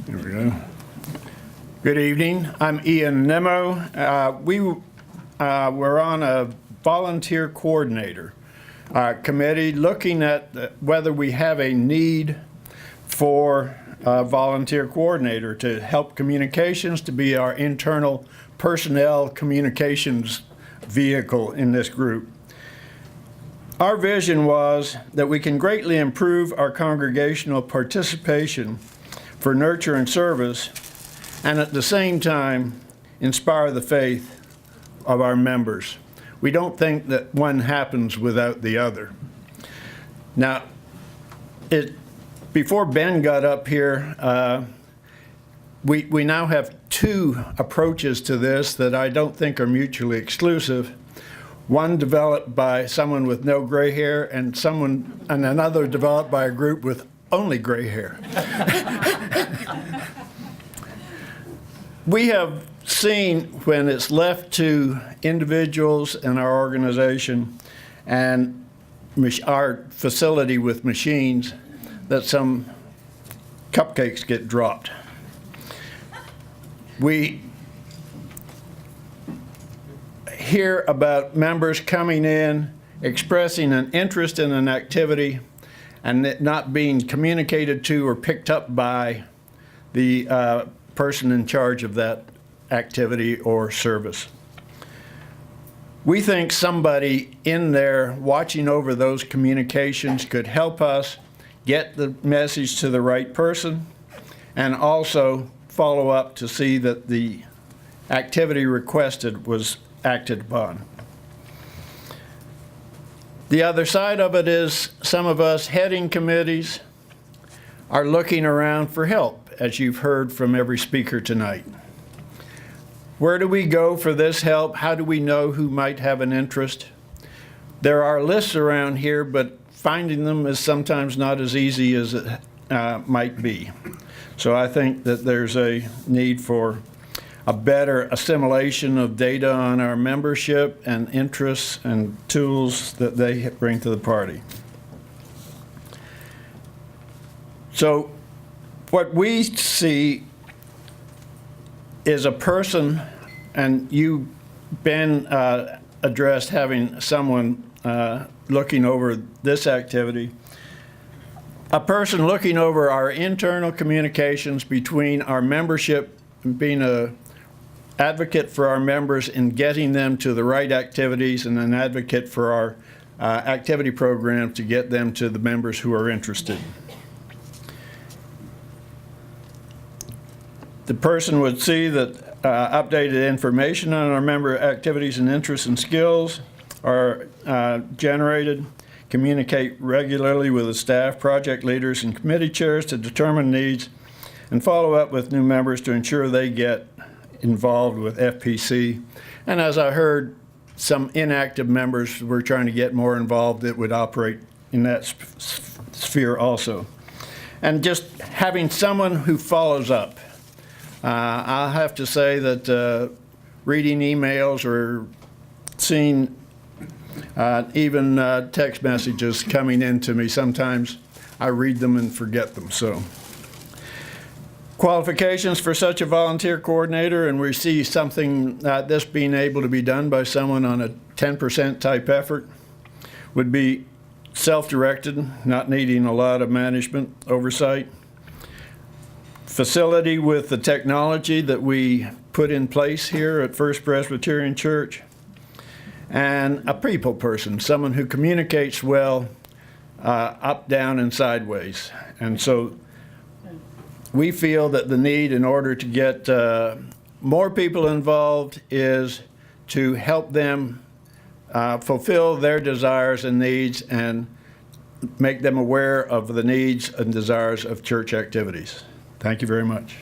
There we go. Good evening. I'm Ian Nimmo. We're on a volunteer coordinator committee looking at whether we have a need for a volunteer coordinator to help communications, to be our internal personnel communications vehicle in this group. Our vision was that we can greatly improve our congregational participation for nurture and service, and at the same time inspire the faith of our members. We don't think that one happens without the other. Now, before Ben got up here, we now have two approaches to this that I don't think are mutually exclusive. One developed by someone with no gray hair and another developed by a group with only gray hair. We have seen when it's left to individuals in our organization and our facility with machines that some cupcakes get dropped. We hear about members coming in, expressing an interest in an activity, and it not being communicated to or picked up by the person in charge of that activity or service. We think somebody in there watching over those communications could help us get the message to the right person and also follow up to see that the activity requested was acted upon. The other side of it is some of us heading committees are looking around for help, as you've heard from every speaker tonight. Where do we go for this help? How do we know who might have an interest? There are lists around here, but finding them is sometimes not as easy as it might be. So I think that there's a need for a better assimilation of data on our membership and interests and tools that they bring to the party. So what we see is a person, and you, Ben, addressed having someone looking over this activity, a person looking over our internal communications between our membership and being an advocate for our members in getting them to the right activities and an advocate for our activity program to get them to the members who are interested. The person would see that updated information on our member activities and interests and skills are generated, communicate regularly with the staff, project leaders, and committee chairs to determine needs, and follow up with new members to ensure they get involved with FPC. And as I heard, some inactive members were trying to get more involved that would operate in that sphere also. And just having someone who follows up. I'll have to say that reading emails or seeing even text messages coming in to me, sometimes I read them and forget them. So, qualifications for such a volunteer coordinator, and we see something this being able to be done by someone on a 10% type effort, would be self-directed, not needing a lot of management oversight. Facility with the technology that we put in place here at First Presbyterian Church, and a people person, someone who communicates well up, down, and sideways. And so we feel that the need in order to get more people involved is to help them fulfill their desires and needs and make them aware of the needs and desires of church activities. Thank you very much.